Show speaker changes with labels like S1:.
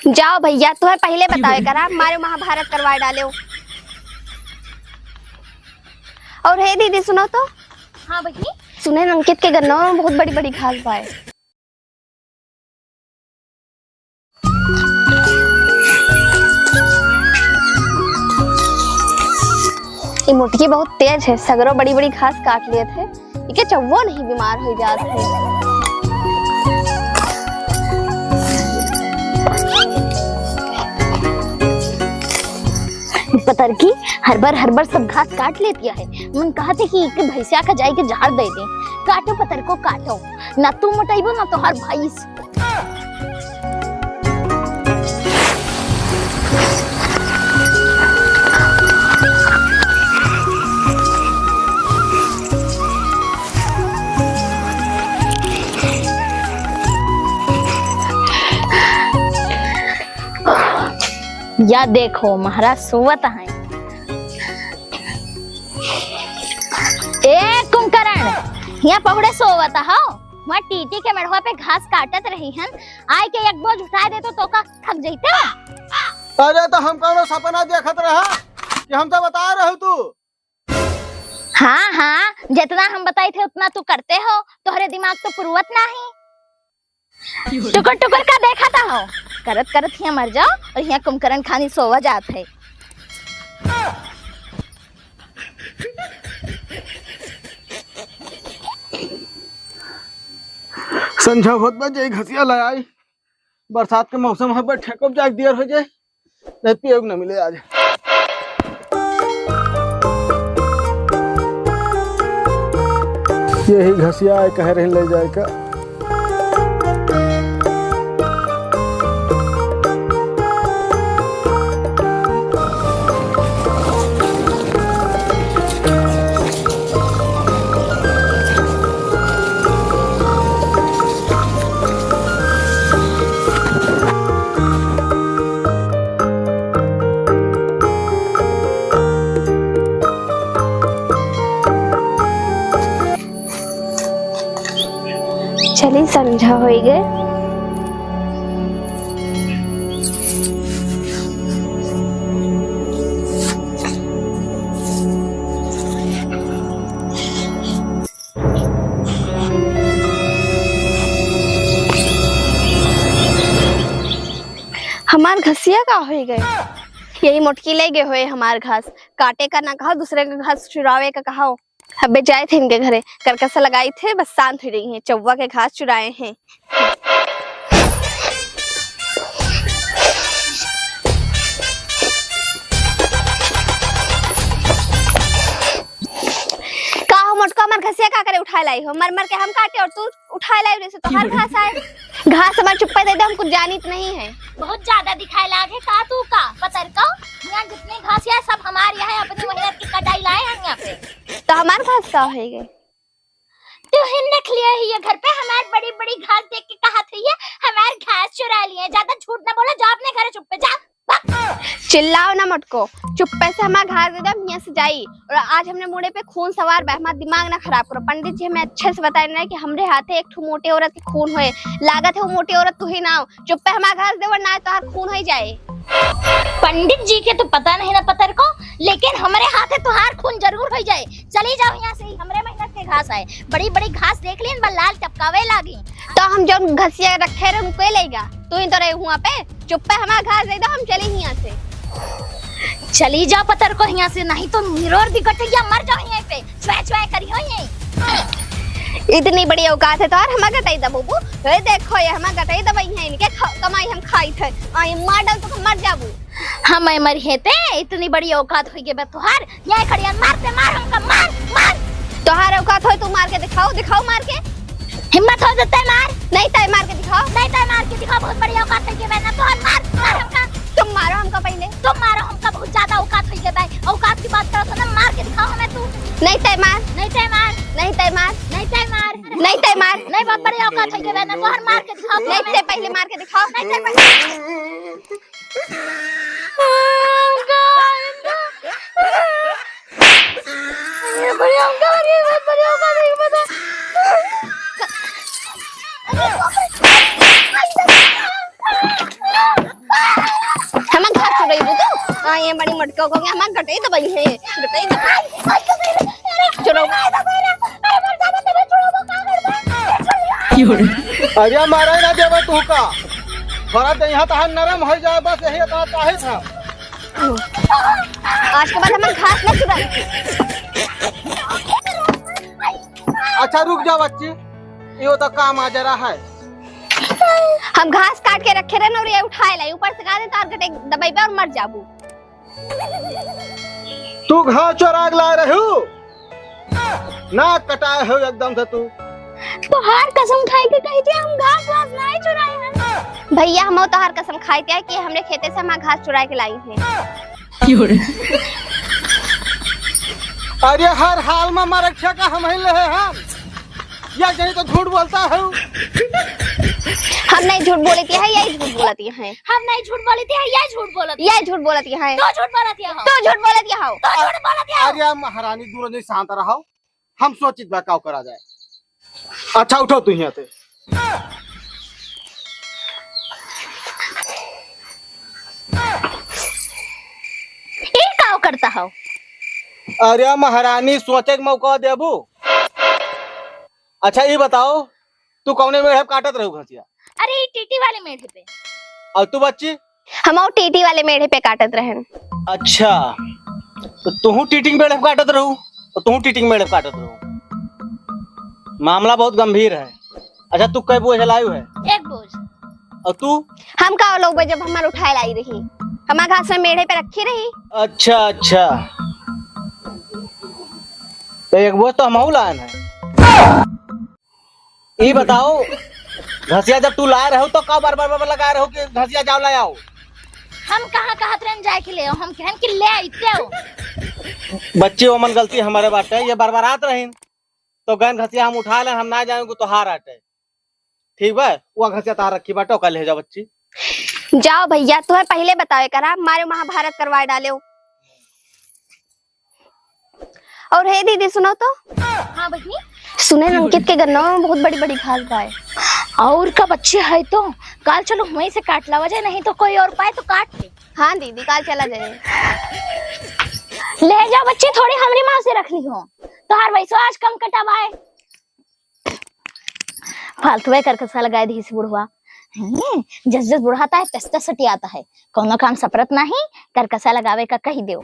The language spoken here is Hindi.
S1: जाओ भैया, तुम्हें पहले बतावे करा मारे महाभारत करवा डाले। और हे दीदी सुनो तो।
S2: हाँ बहनी।
S1: सुने अंकित के गन्नों में बहुत बड़ी बड़ी घास पाए। ये मुटकी बहुत तेज है, सगरों बड़ी बड़ी घास काट लिए थे। ये चौवो नहीं बीमार हो जाते।
S2: पतर की हर बार सब घास काट लेती है। मन कहा थे कि एक भैंसिया का जाए के झाड़ दे दे। काटो पतर को काटो, ना तू मोटाइबो ना तो हर भैंस। या देखो महाराज सोवत है। ए कुंभकर्ण, यहाँ पहुड़े सोवत हो। वहाँ टीटी के मड़वा पे घास काटत रही हन। आय के एक बोझ उठा दे तो का थक जइते।
S3: अरे तो हम कौनो सपना देखत रहा कि हमसे बता रहे तू।
S2: हाँ हाँ, जितना हम बताए थे उतना तू करते हो। तोहरे दिमाग तो पुरवत नहीं। टुकर टुकर का देखा था हो। करत करत यहाँ मर जाओ और यहाँ कुंभकर्ण खानी सोवा जात है।
S3: संझा होत बा जे घसिया लगाई। बरसात के मौसम है, पर ठेकब जाके देर हो जाए नहीं पियोग न मिले आज। यही घसिया कह रहे ले जाए का।
S1: चलिए संझा हो गए। हमार घसिया का हो गए। यही मुटकी ले गए हुए हमार घास काटे का ना कहा, दूसरे का घास चुरावे का कहा। अबे जाए थे इनके घरे, करकसा लगाई थे, बस शांत हो रही हैं। चौवा के घास चुराए हैं। का मोटका मर घसिया का करे उठा लाई हो। मर मर के हम काटे और तू उठा लाई। जैसे तो हर घास आए। घास हमारे चुप्पे दे दे, हम कुछ जानित नहीं है।
S2: बहुत ज्यादा दिखाए लागे का तू का पतर का। यहाँ जितने घास है सब हमारे यहाँ अपनी मेहनत की कटाई लाए हैं यहाँ पे।
S1: तो हमारे घास का हो गए।
S2: तू हिन्नक लिया है ये घर पे हमारी बड़ी बड़ी घास देख के कहा थी ये हमारे घास चुरा लिए। ज्यादा झूठ ना बोलो, जा अपने घर चुप पे जा।
S1: चिल्लाओ ना मटको, चुप्पे से हमारा घास दे दे, हम यहाँ से जाई। और आज हमने मुड़े पे खून सवार बा, हमारा दिमाग ना खराब करो। पंडित जी हमें अच्छे से बताए ना कि हमरे हाथे एक ठो मोटे औरत के खून होए। लागत है वो मोटी औरत तू ही ना हो। चुप्पे हमारा घास दे वरना तो हर खून हो जाए।
S2: पंडित जी के तो पता नहीं ना पतर को, लेकिन हमारे हाथ है तुहार खून जरूर हो जाए। चली जाओ यहाँ से, हमरे मेहनत के घास आए। बड़ी बड़ी घास देख ली लाल टपकावे लागी।
S1: तो हम जो घसिया रखे रहे उनको लेगा, तू ही तो रहे हुआ पे। चुप्पे हमारा घास दे दो, हम चले यहाँ से।
S2: चली जाओ पतर को यहाँ से, नहीं तो मिरोर दिक्कत है या मर जाओ यहीं पे। चुए चुए करियो यहीं।
S1: इतनी बड़ी औकात है तो यार हमारा गटाई दा बबू। ये देखो ये हमारा गटाई दवाई है, इनके कमाई हम खाई थे। आई मार डाल तो मर जाबू।
S2: हम मर हेते इतनी बड़ी औकात होई के बे तुहार। ये खड़िया मारते मार हमका मार मार।
S1: तोहार औकात हो तू मार के दिखाओ, दिखाओ मार के।
S2: हिम्मत हो जाता है मार।
S1: नहीं तय मार के दिखाओ,
S2: नहीं तय मार के दिखाओ। बहुत बड़ी औकात है के बे ना तुहार। मार मार हमका।
S1: तुम मारो हमका पहले।
S2: तुम मारो हमका, बहुत ज्यादा औकात होई के बे। औकात की बात करो तो ना मार के दिखाओ हमें तू।
S1: नहीं तय मार,
S2: नहीं तय मार,
S1: नहीं तय मार,
S2: नहीं तय मार,
S1: नहीं तय मार।
S2: नहीं बहुत बड़ी औकात होई के बे ना तुहार। मार के दिखाओ।
S1: नहीं तय पहले मार के दिखाओ।
S2: नहीं तय पहले। ये बड़ी औकात है, बहुत बड़ी औकात है बता।
S1: हम घास चुराई दो तो ये बड़ी मटका को हम कटे तो बनी है कटे तो चलो
S3: अरे मारा ना देवे तू का थोड़ा दे यहाँ तहां नरम हो जाए बस यही तो चाहे था।
S1: आज के बाद हम घास न चुराएंगे।
S3: अच्छा रुक जा बच्ची, ये तो काम आ जरा है।
S1: हम घास काट के रखे रहने और ये उठाए लाई ऊपर से कहा दे तार कटे दबाई पे और मर जाबू।
S3: तू घास चोराग ला रही हो ना कटाए हो एकदम से तू।
S2: तो हार कसम खाई के कही थी हम घास वास नहीं चुराए हैं।
S1: भैया हम तो हर कसम खाई थी कि हमने खेते से हम घास चुरा के लाई है।
S3: अरे हर हाल में मरक्षा का हम ही ले हम या कहीं तो झूठ बोलता है।
S1: हम नहीं झूठ बोलती है यही झूठ बोलती है।
S2: हम नहीं झूठ बोलती है यही झूठ बोलती
S1: यही झूठ बोलती है।
S2: तो झूठ बोलती है
S1: तो झूठ बोलती है।
S2: तो झूठ बोलती है।
S3: अरे महारानी दूर नहीं शांत रहो, हम सोचित बकाव करा जाए। अच्छा उठो तू यहाँ से।
S2: ये काव करता हो?
S3: अरे महारानी सोचे के मौका देबू। अच्छा ये बताओ तू कौने मेढ़े काटत रहू घसिया?
S2: अरे टीटी वाले मेढे पे।
S3: और तू बच्ची?
S1: हम और टीटी वाले मेढ़े पे काटत रहन।
S3: अच्छा तो तू टीटिंग मेढ़े काटत रहू और तू टीटिंग मेढ़े काटत रहू। मामला बहुत गंभीर है। अच्छा तू कई बोझ लायू है?
S2: एक बोझ।
S3: और तू?
S1: हम का लोग जब हमारे उठाए लाई रही हमारे घास में मेढ़े पे रखी रही।
S3: अच्छा अच्छा तो एक बोझ तो हम लाए हैं। ये बताओ घसिया जब तू लाए रहो तो का बार बार लगा रहो कि घसिया जाओ ले आओ?
S2: हम कहाँ ट्रेन जाए के ले हम कहन के ले आइते हो।
S3: बच्चे वो मन गलती हमारे बाटे ये बार आत रही तो गन घसिया हम उठा ले हम ना जाएंगे तो हार आटे। ठीक बा वो घसिया तार रखी बाटो कल ले जा बच्ची।
S1: जाओ भैया तुम्हें पहले बतावे करा मारे महाभारत करवा डाले हो। और हे दीदी सुनो तो।
S2: हाँ बहनी
S1: सुने अंकित के गन्नों में बहुत बड़ी बड़ी घास गाय
S2: और का बच्चे है तो काल चलो वहीं से काट ला वजह नहीं तो कोई और पाए तो काट ले।
S1: हाँ दीदी काल चला जाए।
S2: ले जाओ बच्चे थोड़ी हमारी माँ से रख ली हो तो हर वैसो आज कम कटावाए फालतू है करकसा लगाए दी से बुढ़वा। जस जस बुढ़ाता है तस तस सटी आता है कोनो काम सपरत नहीं करकसा लगावे का कही दो।